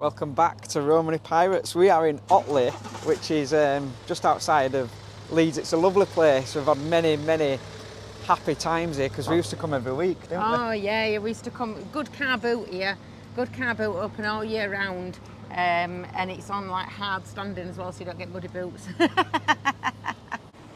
Welcome back to Romany Pirates. We are in Otley, which is just outside of Leeds. It's a lovely place. We've had many happy times here because we used to come every week, didn't we? Oh yeah, we used to come. Good car boat here, good car boat open all year round, and it's on like hard standing as well, so you don't get muddy boots.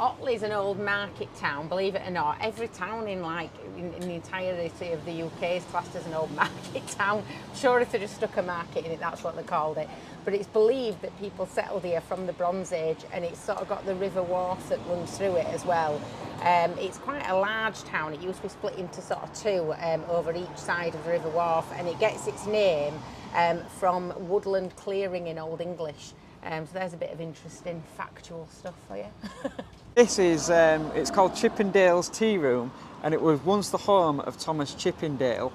Otley's an old market town, believe it or not. Every town in the entirety of the UK is classed as an old market town. I'm sure if they just stuck a market in it, that's what they called it. But it's believed that people settled here from the Bronze Age, and it's sort of got the river wharf that runs through it as well. It's quite a large town. It used to be split into sort of two over each side of the river wharf, and it gets its name from woodland clearing in Old English. So there's a bit of interesting factual stuff for you. This is, it's called Chippendale's Tea Room, and it was once the home of Thomas Chippendale.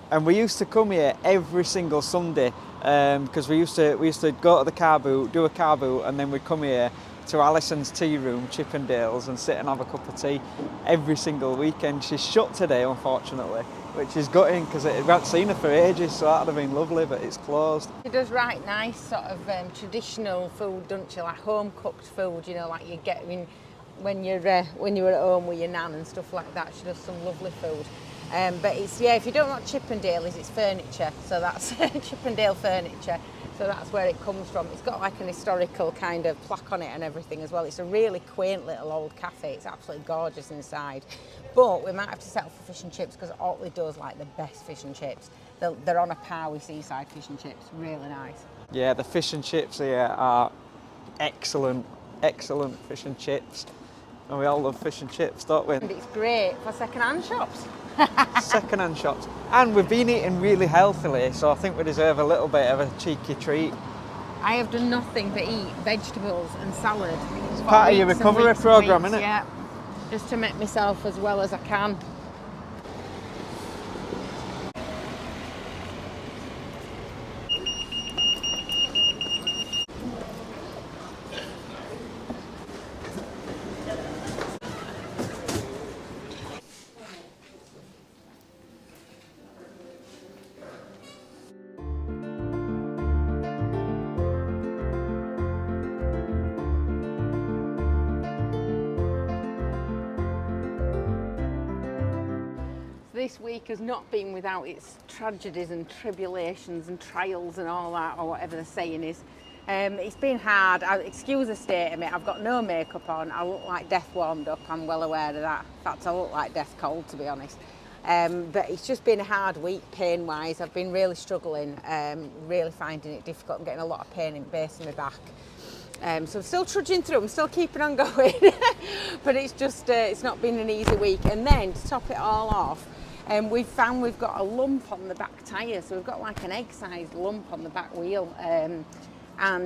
And we used to come here every single Sunday because we used to go to the car boot, do a car boot, and then we'd come here to Alison's Tea Room, Chippendale's, and sit and have a cup of tea every single weekend. She's shut today, unfortunately, which is gutting because we hadn't seen her for ages, so that'd have been lovely, but it's closed. She does right nice sort of traditional food, doesn't she? Like home cooked food, you know, like you get when you're at home with your nan and stuff like that. She does some lovely food. But it's, yeah, if you don't know what Chippendale is, it's furniture. So that's Chippendale furniture. So that's where it comes from. It's got like an historical kind of plaque on it and everything as well. It's a really quaint little old cafe. It's absolutely gorgeous inside. But we might have to settle for fish and chips because Otley does like the best fish and chips. They're on a par with seaside fish and chips. Really nice. Yeah, the fish and chips here are excellent fish and chips. And we all love fish and chips, don't we? And it's great for second-hand shops. Second-hand shops. And we've been eating really healthily, so I think we deserve a little bit of a cheeky treat. I have done nothing but eat vegetables and salad. It's part of your recovery programme, isn't it? Yeah, just to make myself as well as I can. This week has not been without its tragedies and tribulations and trials and all that, or whatever the saying is. It's been hard. Excuse the state of me. I've got no makeup on. I look like death warmed up. I'm well aware of that. In fact, I look like death cold, to be honest. But it's just been a hard week pain-wise. I've been really struggling, really finding it difficult. I'm getting a lot of pain in the base of my back. So I'm still trudging through, I'm still keeping on going. But it's just, it's not been an easy week. And then to top it all off, we've found we've got a lump on the back tyre, so we've got like an egg-sized lump on the back wheel, and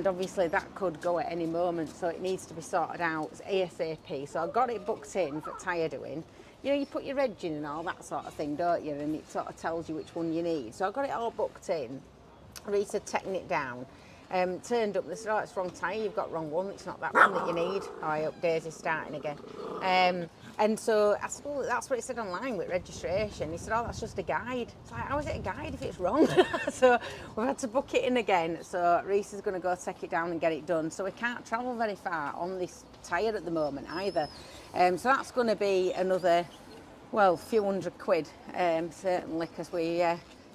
obviously that could go at any moment, so it needs to be sorted out ASAP. So I got it booked in for tyre doing. You know, you put your reg in and all that sort of thing, don't you? And it sort of tells you which one you need. So I got it all booked in. Reese had taken it down. Turned up, they said, oh, it's wrong tyre, you've got wrong one, it's not that one that you need. Oh, I hope Daisy's starting again. And so I said, well, that's what it said online with registration. He said, oh, that's just a guide. It's like, how is it a guide if it's wrong? So we've had to book it in again. So Reese is going to go take it down and get it done. So we can't travel very far on this tyre at the moment either. So that's going to be another, well, few £100, certainly, because we...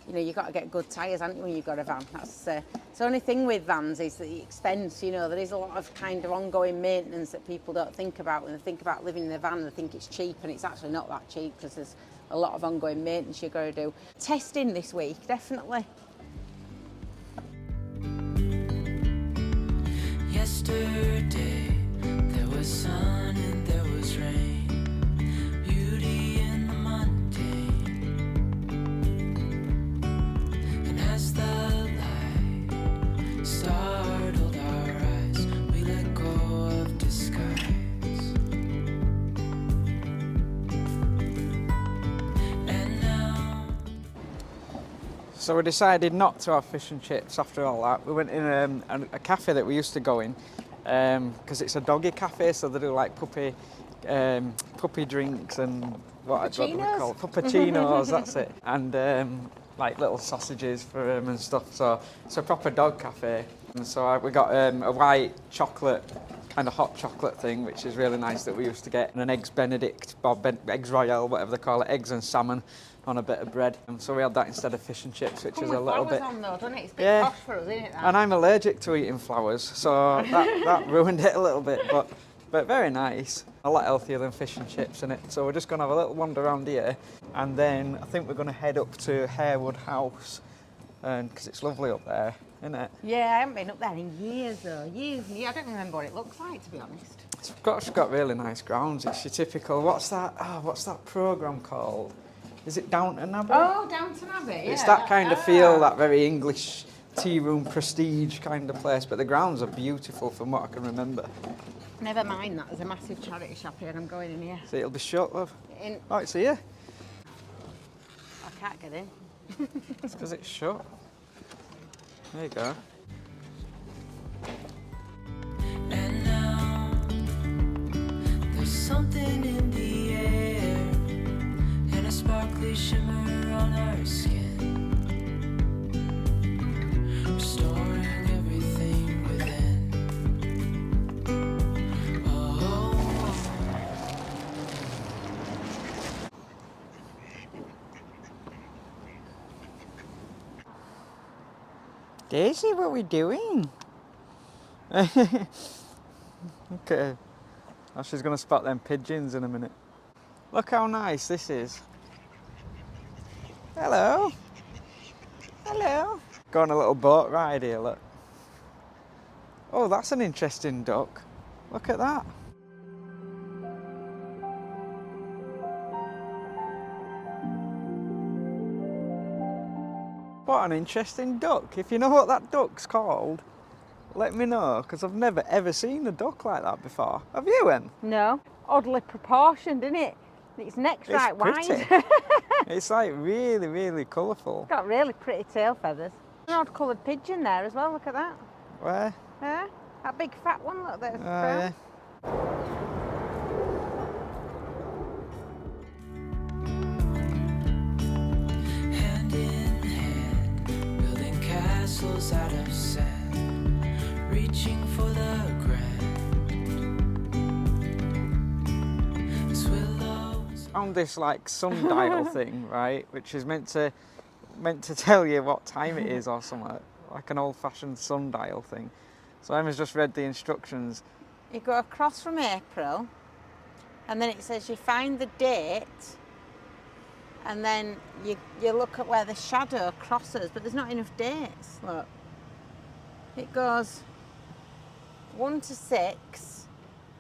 you know, you've got to get good tyres, haven't you, when you've got a van? That's the only thing with vans is the expense. You know, there is a lot of kind of ongoing maintenance that people don't think about when they think about living in a van. They think it's cheap, and it's actually not that cheap because there's a lot of ongoing maintenance you've got to do. Testing this week, definitely. Yesterday there was sun and there was rain, beauty in the mundane. And as the light startled our eyes, we let go of disguise. And now... So we decided not to have fish and chips after all that. We went in a cafe that we used to go in because it's a doggy cafe, so they do like puppy drinks and what do we call it? Puppuccinos, that's it. And like little sausages for him and stuff. So it's a proper dog cafe. And so we got a white chocolate, kind of hot chocolate thing, which is really nice that we used to get, and an eggs Benedict, or eggs Royale, whatever they call it, eggs and salmon on a bit of bread. And so we had that instead of fish and chips, which is a little bit. On though, doesn't it? It's a bit posh for us, isn't it? That? And I'm allergic to eating flowers, so that ruined it a little bit. But very nice. A lot healthier than fish and chips in it. So we're just going to have a little wander around here, and then I think we're going to head up to Harewood House, because it's lovely up there, isn't it? Yeah, I haven't been up there in years though. Years. I don't remember what it looks like, to be honest. It's got really nice grounds. It's your typical. What's that programme called? Is it Downton Abbey? Oh, Downton Abbey. Yeah. It's that kind of feel, that very English tea room prestige kind of place. But the grounds are beautiful from what I can remember. Never mind that, there's a massive charity shop here and I'm going in here. So it'll be shut, love. Oh, it's here. I can't get in. It's because it's shut. There you go. And now there's something in the air and a sparkly shimmer on our skin, restoring everything within. Oh. Daisy, what are we doing? Okay. Oh, she's going to spot them pigeons in a minute. Look how nice this is. Hello. Hello. Go on a little boat ride here, look. Oh, that's an interesting duck. Look at that. What an interesting duck. If you know what that duck's called, let me know, because I've never ever seen a duck like that before. Have you, Em? No. Oddly proportioned, isn't it? Its neck's right pretty. wide. It's like really, really colourful. It's got really pretty tail feathers. An odd coloured pigeon there as well, look at that. Where? Yeah, that big fat one, look, there's the crown. Yeah. Hand in hand, building castles out of sand, reaching for the grand. As willows. Found this like sundial thing, right, which is meant to tell you what time it is or something, like an old-fashioned sundial thing. So Emma's just read the instructions. You go across from April, and then it says you find the date, and then you look at where the shadow crosses, but there's not enough dates, look. It goes 1 to 6,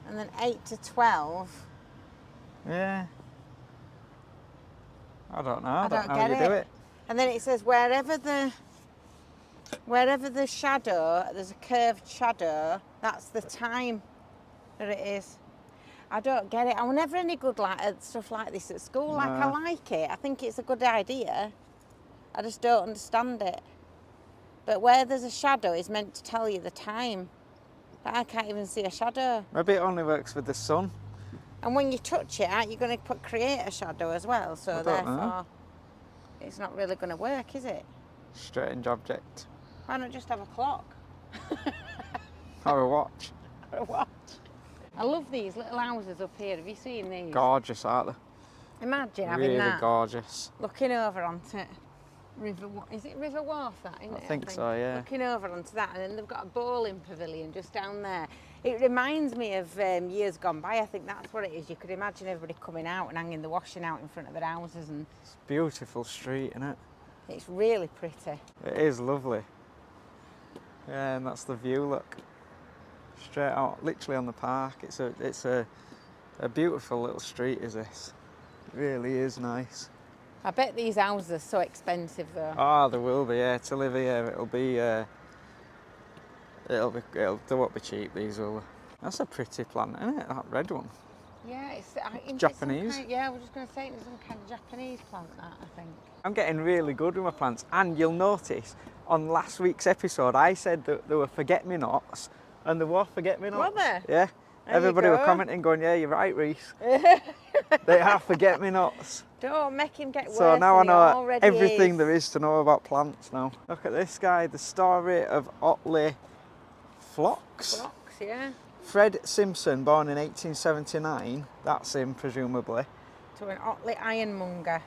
and then 8 to 12. Yeah. I don't know. I don't know get how you do it. And then it says wherever the shadow, there's a curved shadow, that's the time that it is. I don't get it. I was never any good at stuff like this at school. Like, I like it. I think it's a good idea. I just don't understand it. But where there's a shadow is meant to tell you the time. But I can't even see a shadow. Maybe it only works with the sun. And when you touch it, aren't you going to create a shadow as well? So therefore, it's not really going to work, is it? Strange object. Why not just have a clock? Or a watch. Or a watch. I love these little houses up here. Have you seen these? Gorgeous, aren't they? Imagine having Really that. gorgeous. Looking over onto River. Is it River Wharf? That isn't I it? think so, yeah. Looking over onto that, and then they've got a bowling pavilion just down there. It reminds me of years gone by. I think that's what it is. You could imagine everybody coming out and hanging the washing out in front of their houses, and It's a beautiful street, isn't it? it's really pretty. It is lovely. Yeah, and that's the view, look. Straight out, literally on the park. It's a beautiful little street, is this. It really is nice. I bet these houses are so expensive though. Oh, there will be, yeah. To live here, they won't be cheap, these will. That's a pretty plant, isn't it? That red one. Yeah, it's Japanese. Yeah, I was just going to say it's some kind of Japanese plant, that I think. I'm getting really good with my plants, and you'll notice on last week's episode I said that there were forget-me-nots, and there were forget-me-nots. Were there? Yeah. Everybody were go. commenting, going, "Yeah, you're right, Reese." They are forget-me-nots. Don't make him get worse So now I than he know already everything is. there is to know about plants now. Look at this guy, the story of Otley Phlox. Blocks, yeah. Fred Simpson, born in 1879, that's him presumably. To an Otley ironmonger.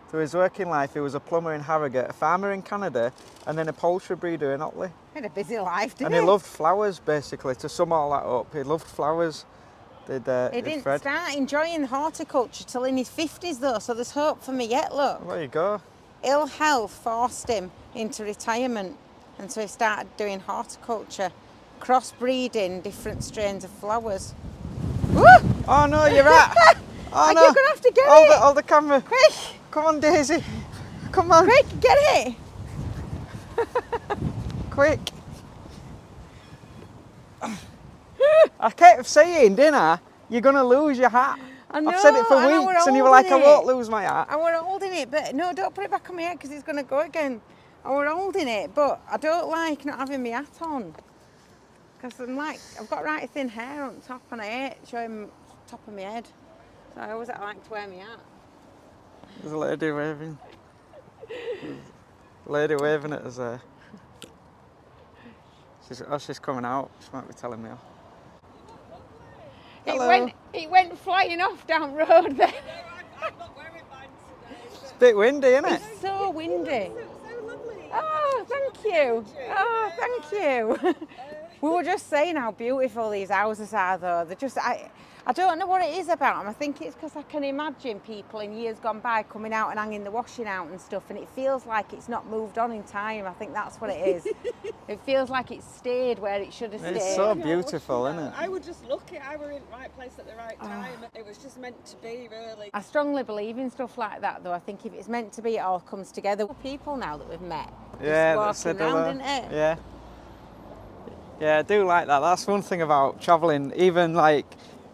Through his working life, he was a plumber in Harrogate, a farmer in Canada, and then a poultry breeder in Otley. He had a busy life, didn't And he? he loved flowers, basically, to sum all that up. He loved flowers. He didn't start enjoying horticulture till in his 50s though, so there's hope for me yet, look. There you go. Ill health forced him into retirement, and so he started doing horticulture, crossbreeding different strains of flowers. Woo! Oh no, you're right. Oh no. You're gonna have to get hold it. Hold the camera. Quick! Come on, Daisy. Come on. Quick, get it! Quick. I kept saying, didn't I? You're going to lose your hat. I know, I've said it for and I were weeks and you were like, I holding won't it. lose my hat. I were holding it, but no, don't put it back on my head because it's going to go again. I were holding it, but I don't like not having my hat on. Because I've got right thin hair on top and I hate showing top of my head. So I always like to wear my hat. There's a lady waving. Lady waving at us there. She's coming out. She might be telling me off. Hello. It went flying off down road then. It's a bit windy, isn't it? It's so windy. Oh, thank you. Oh, thank you. We were just saying how beautiful these houses are though. They're just, I don't know what it is about them. I think it's because I can imagine people in years gone by coming out and hanging the washing out and stuff, and it feels like it's not moved on in time. I think that's what it is. It feels like it's stayed where it should have stayed. It's so beautiful, isn't it? I would just lucky I were in the right place at the right time. It was just meant to be, really. I strongly believe in stuff like that though. I think if it's meant to be, it all comes together. People now that we've met, Yeah, just that's walking around, isn't it? Yeah. Yeah, I do like that. That's one thing about travelling. Even like,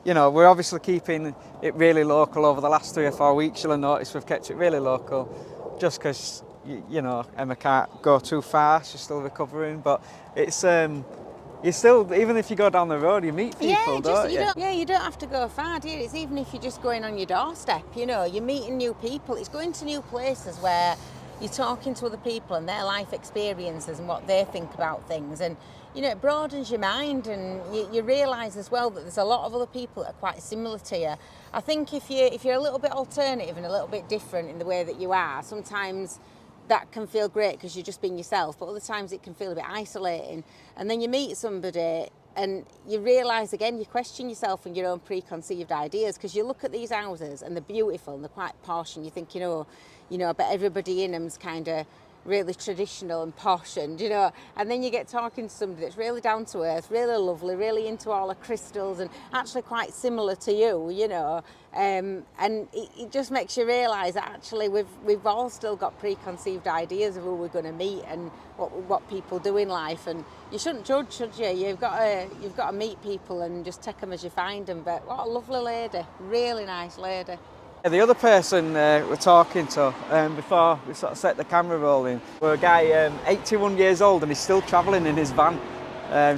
you know, we're obviously keeping it really local over the last 3 or 4 weeks. You'll have noticed we've kept it really local just because, you know, Emma can't go too far. She's still recovering. But it's, you still, even if you go down the road, you meet people, don't you? You don't have to go far, do you? It's even if you're just going on your doorstep, you know, you're meeting new people. It's going to new places where you're talking to other people and their life experiences and what they think about things. And, you know, it broadens your mind, and you realise as well that there's a lot of other people that are quite similar to you. I think if you're a little bit alternative and a little bit different in the way that you are, sometimes that can feel great because you're just being yourself, but other times it can feel a bit isolating. And then you meet somebody and you realise again, you question yourself and your own preconceived ideas, because you look at these houses and they're beautiful and they're quite posh, and you think, you know, I bet everybody in them's kind of really traditional and posh, and you know, and then you get talking to somebody that's really down to earth, really lovely, really into all the crystals, and actually quite similar to you, you know, and it just makes you realise that actually we've all still got preconceived ideas of who we're going to meet and what people do in life, and you shouldn't judge, should you? You've got to meet people and just take them as you find them. But what a lovely lady, really nice lady. The other person we're talking to before we sort of set the camera rolling, we're a guy 81 years old and he's still travelling in his van.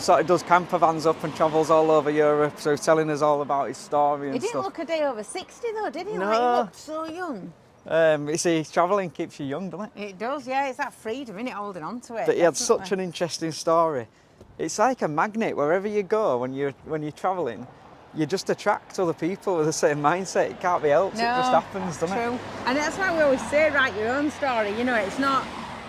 Sort of does camper vans up and travels all over Europe, so he's telling us all about his story and He didn't stuff. look a day over 60 though, did he? No. Like, he looked so young. You see, travelling keeps you young, doesn't it? It does, yeah. It's that freedom, isn't it, holding on to it. But he had definitely. such an interesting story. It's like a magnet. Wherever you go when you're travelling, you just attract other people with the same mindset. It can't be helped. No, it just happens, doesn't true. it? And that's why we always say, write your own story. You know, it's not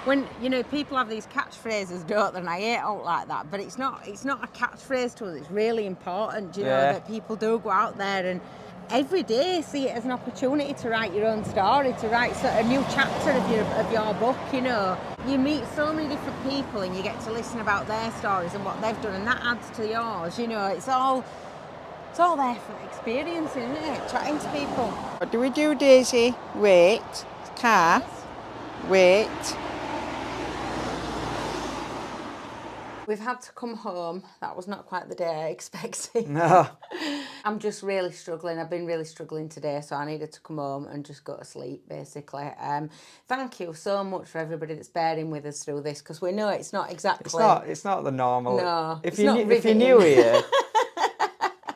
when, you know, people have these catchphrases, don't they? And I hate out like that. But it's not a catchphrase to us. It's really important, you know, that people do go out there and every day see it as an opportunity to write your own story, to write a new chapter of your book, you know. You meet so many different people and you get to listen about their stories and what they've done, and that adds to yours, you know. It's all there for experiencing, isn't it? Chatting to people. What do we do, Daisy? Wait. Car. Wait. We've had to come home. That was not quite the day I expected. No. I'm just really struggling. I've been really struggling today, so I needed to come home and just go to sleep, basically. Thank you so much for everybody that's bearing with us through this, because we know it's not exactly... It's not the normal... No, If it's not you're new here...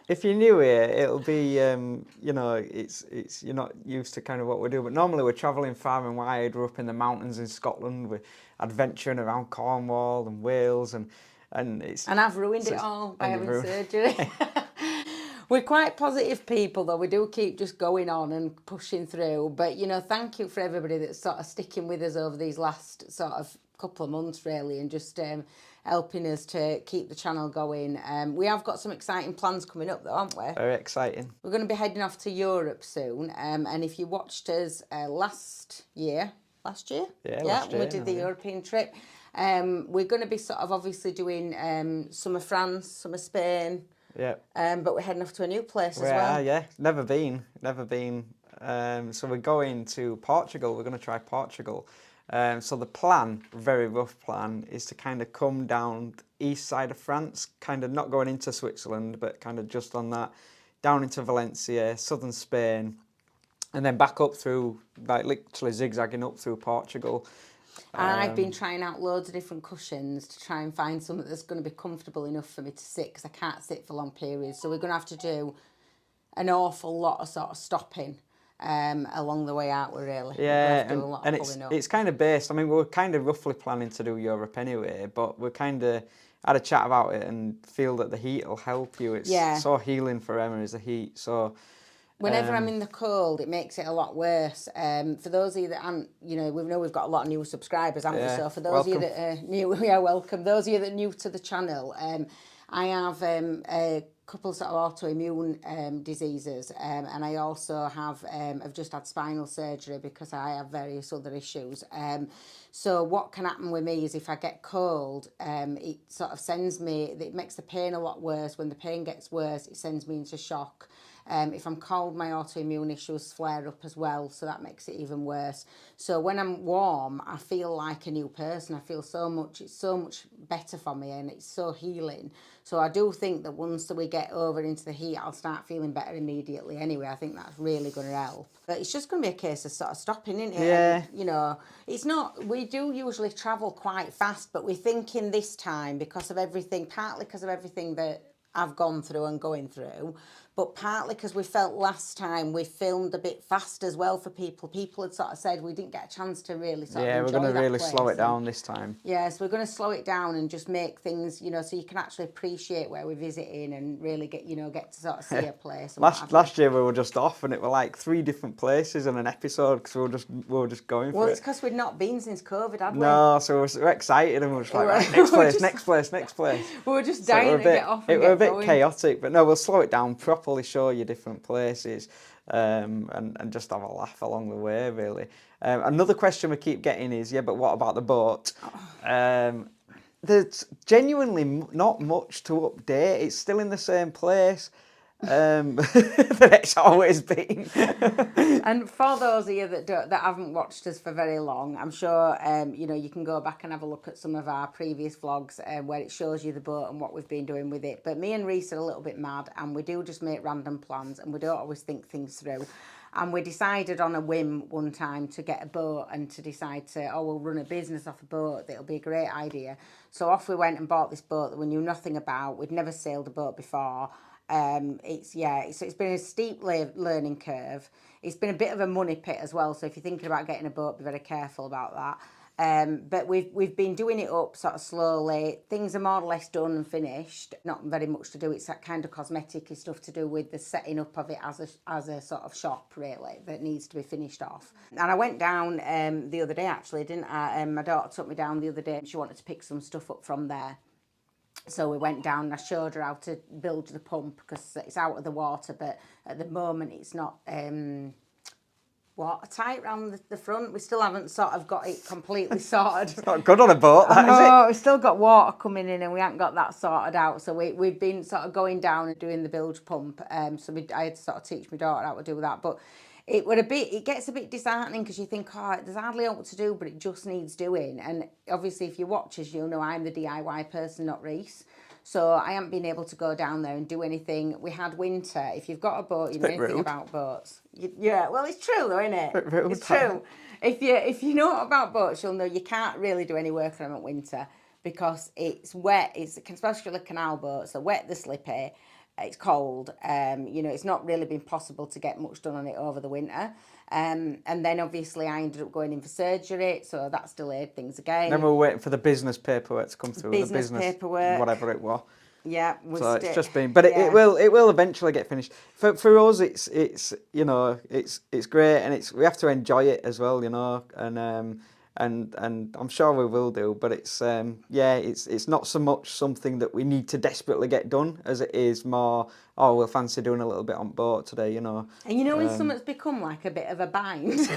If you're new here, it'll be, you know, it's you're not used to kind of what we do. But normally we're travelling far and wide. We're up in the mountains in Scotland. We're adventuring around Cornwall and Wales, and it's. And I've ruined it all by having surgery. We're quite positive people, though. We do keep just going on and pushing through. But, you know, thank you for everybody that's sort of sticking with us over these last sort of couple of months, really, and just helping us to keep the channel going. We have got some exciting plans coming up, though, aren't we? Very exciting. We're going to be heading off to Europe soon. And if you watched us last year, last year, when we did the European trip, we're going to be sort of obviously doing some of France, some of Spain. Yeah. But we're heading off to a new place as well. We are, yeah. Never been. So we're going to Portugal. We're going to try Portugal. So the plan, very rough plan, is to kind of come down the east side of France, kind of not going into Switzerland, but kind of just on that, down into Valencia, southern Spain, and then back up through, like literally zigzagging up through Portugal. And I've been trying out loads of different cushions to try and find something that's going to be comfortable enough for me to sit, because I can't sit for long periods. So we're going to have to do an awful lot of sort of stopping along the way out. We're really and it's kind of based. I mean, we were kind of roughly planning to do Europe anyway, but we're kind of had a chat about it and feel that the heat will help you. It's so healing for Emma is the heat. So. Whenever I'm in the cold, it makes it a lot worse. For those of you that aren't, you know, we know we've got a lot of new subscribers, haven't we? So for those of you that are new, we are welcome. Those of you that are new to the channel, I have a couple sort of autoimmune diseases, and I also have just had spinal surgery because I have various other issues. So what can happen with me is if I get cold, it sort of it makes the pain a lot worse. When the pain gets worse, it sends me into shock. If I'm cold, my autoimmune issues flare up as well, so that makes it even worse. So when I'm warm, I feel like a new person. I feel it's so much better for me, and it's so healing. So I do think that once we get over into the heat, I'll start feeling better immediately. Anyway, I think that's really going to help. But it's just going to be a case of sort of stopping, isn't it? Yeah. And, you know, it's not, we do usually travel quite fast, but we're thinking this time because of everything, partly because of everything that I've gone through and going through, but partly because we felt last time we filmed a bit fast as well for people. People had sort of said we didn't get a chance to really sort of enjoy we're going to really place. slow it down this time. Yeah, so we're going to slow it down and just make things, you know, so you can actually appreciate where we're visiting and really get to sort of see a place. Last year we were just off, and it were like 3 different places in an episode because we were just going for it. Well, it's because we'd not been since COVID, had we? No, so we're excited and we're just like, right, next place. We were just dying to get off and get going. It were a bit chaotic, but no, we'll slow it down, properly show you different places, and just have a laugh along the way, really. Another question we keep getting is, but what about the boat? There's genuinely not much to update. It's still in the same place that it's always been. And for those of you that haven't watched us for very long, I'm sure you know, you can go back and have a look at some of our previous vlogs where it shows you the boat and what we've been doing with it. But me and Reese are a little bit mad, and we do just make random plans, and we don't always think things through. And we decided on a whim one time to get a boat and to decide we'll run a business off a boat. That'll be a great idea. So off we went and bought this boat that we knew nothing about. We'd never sailed a boat before. It's been a steep learning curve. It's been a bit of a money pit as well. So if you're thinking about getting a boat, be very careful about that. But we've been doing it up sort of slowly. Things are more or less done and finished. Not very much to do. It's that kind of cosmetic stuff to do with the setting up of it as a sort of shop, really, that needs to be finished off. And I went down the other day, actually, didn't I? My daughter took me down the other day. She wanted to pick some stuff up from there. So we went down and I showed her how to build the pump because it's out of the water, but at the moment it's not watertight around the front. We still haven't sort of got it completely sorted. It's not good on a boat, that, is it? We've still got water coming in and we haven't got that sorted out. So we've been sort of going down and doing the bilge pump. So I had to sort of teach my daughter how to do that. But it gets a bit disheartening because you think, there's hardly what to do, but it just needs doing. And obviously, if you watch us, you'll know I'm the DIY person, not Reese. So I haven't been able to go down there and do anything. We had winter. If you've got a boat, you know anything about boats. Well, it's true though, isn't it? It's true. If you know about boats, you'll know you can't really do any work on them at winter because it's wet. It's especially canal boats. They're wet, they're slippy. It's cold. You know, it's not really been possible to get much done on it over the winter. And then obviously I ended up going in for surgery, so that's delayed things again. Then we were waiting for the business paperwork to come through. Business the business paperwork. whatever it was. Yeah, So it's just been, but it will eventually get finished. For us, it's you know it's great, and we have to enjoy it as well, you know, and I'm sure we will do. But it's not so much something that we need to desperately get done as it is more. Oh, we'll fancy doing a little bit on boat today, you know. And you know when something's become like a bit of a bind.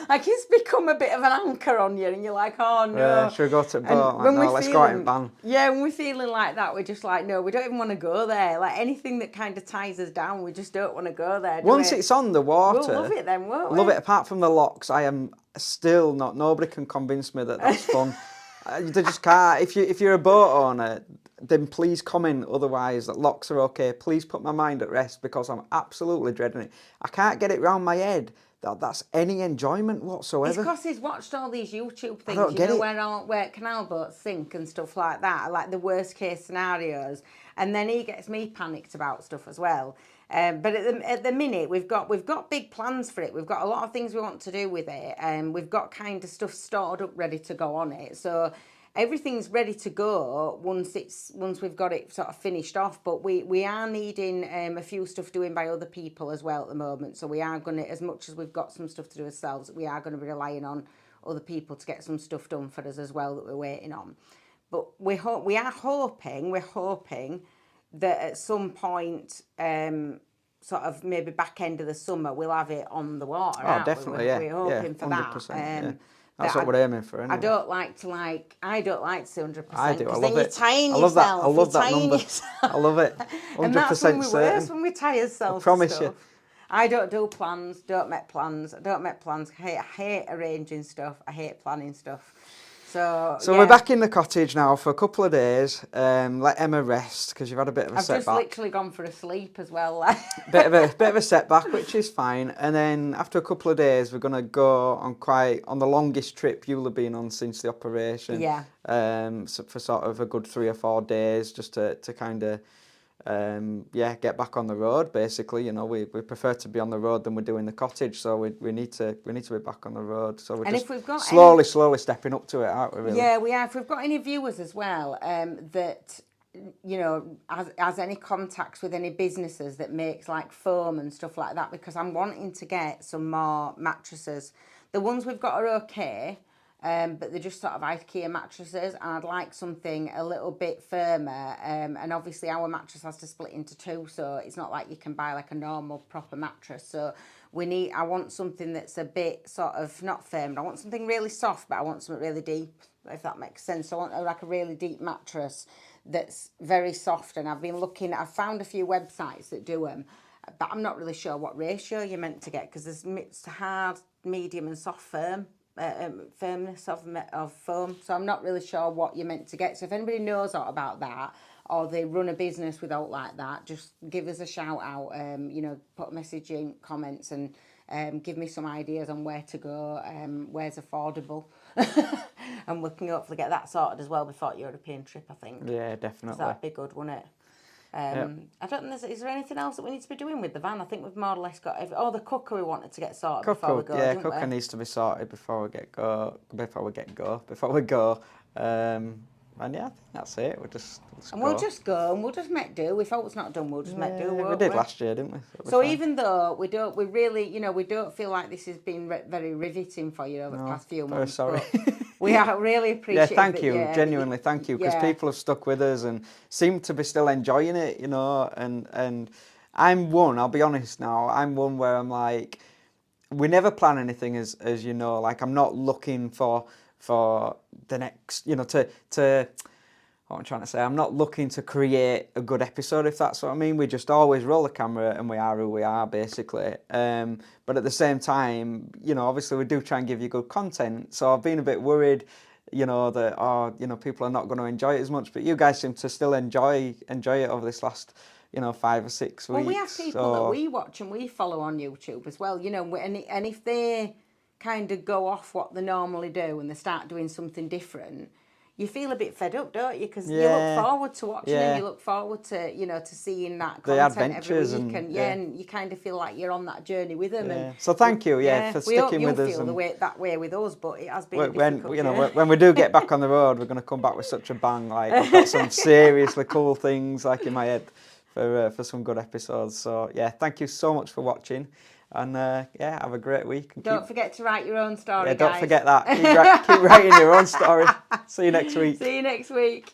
Like it's become a bit of an anchor on you, and you're like, oh no. Should we go to the boat? Like, no, let's go out in van. Yeah, when we're feeling like that, we're just like, no, we don't even want to go there. Like anything that kind of ties us down, we just don't want to go there. Once it's on the water, we'll love it then, won't we? Love it. Apart from the locks, I am still not. Nobody can convince me that that's fun. They just can't. If you're a boat owner, then please comment otherwise that locks are okay. Please put my mind at rest, because I'm absolutely dreading it. I can't get it round my head that's any enjoyment whatsoever. It's because he's watched all these YouTube things, where canal boats sink and stuff like that, like the worst case scenarios, and then he gets me panicked about stuff as well. But at the minute, we've got big plans for it. We've got a lot of things we want to do with it, and we've got kind of stuff stored up ready to go on it. So everything's ready to go once we've got it sort of finished off. But we are needing a few stuff doing by other people as well at the moment. So we are going to, as much as we've got some stuff to do ourselves, we are going to be relying on other people to get some stuff done for us as well that we're waiting on. But we're hoping that at some point, sort of maybe back end of the summer, we'll have it on the water. Oh, definitely, We're hoping for that. Yeah. That's what we're aiming for. Anyway. I don't like to say 100%. I do. I love then it. You're tying I love yourself. that. I love that tying number. I love it. 100% and that's when we're certain. worse, when we tie ourselves. I promise stuff. you. I don't do plans. Don't make plans. I hate arranging stuff. I hate planning stuff. So we're back in the cottage now for a couple of days. Let Emma rest because you've had a bit of a setback. I've just literally gone for a sleep as well. bit of a setback, which is fine. And then after a couple of days, we're gonna go on the longest trip you'll have been on since the operation. Yeah. So for sort of a good 3 or 4 days, just to kind of. Get back on the road. Basically, you know, we prefer to be on the road than we do in the cottage. So we need to be back on the road. So we're just slowly stepping up to it, aren't we? Really? Yeah, we are. If we've got any viewers as well, that you know, has any contacts with any businesses that makes like foam and stuff like that, because I'm wanting to get some more mattresses. The ones we've got are okay. But they're just sort of IKEA mattresses, and I'd like something a little bit firmer. And obviously our mattress has to split into 2, so it's not like you can buy like a normal proper mattress. So I want something that's a bit sort of not firm. I want something really soft, but I want something really deep, if that makes sense. So I want like a really deep mattress that's very soft. And I've found a few websites that do them, but I'm not really sure what ratio you're meant to get, because there's hard, medium, and soft firmness of foam. So I'm not really sure what you're meant to get. So if anybody knows out about that, or they run a business without like that, just give us a shout out. You know, put a message in comments and give me some ideas on where to go, where's affordable, and we can hopefully get that sorted as well before the European trip, I think. Yeah, definitely. So that'd be good, wouldn't it? I don't know, is there anything else that we need to be doing with the van? I think we've more or less got the cooker we wanted to get sorted before we go. Yeah, cooker needs to be sorted before we go. And yeah, I think that's it. We'll just go and we'll just make do. If it's not done, we'll just make do. We did last year, didn't we? So even though we don't feel like this has been very riveting for you over the past few months. Sorry. We are really appreciative. Yeah, thank you. Genuinely, thank you, because people have stuck with us and seem to be still enjoying it, you know. And I'm one. I'll be honest now. I'm one where I'm like, we never plan anything, as you know. Like, I'm not looking for the next, you know, to what I'm trying to say. I'm not looking to create a good episode, if that's what I mean. We just always roll the camera and we are who we are, basically. But at the same time, you know, obviously we do try and give you good content. So I've been a bit worried, you know, that people are not going to enjoy it as much. But you guys seem to still enjoy it over this last, 5 or 6 weeks. Well, we have people that we watch and we follow on YouTube as well, you know, and if they kind of go off what they normally do and they start doing something different, you feel a bit fed up, don't you? Because you Yeah. look forward to watching Yeah. them, you look forward to, you know, to seeing that The content adventures every week, and- and yeah. and you kind of feel like you're on that journey with them. Yeah. And So thank you, for we hope sticking you'll with us. feel And that way with us, but it has been a when difficult you know journey. when we do get back on the road, we're going to come back with such a bang. Like I've got some seriously cool things like in my head for some good episodes. So yeah, thank you so much for watching, and have a great week. And Don't forget to write your own story, yeah, guys. don't forget that. Keep writing your own story. See you next week. See you next week.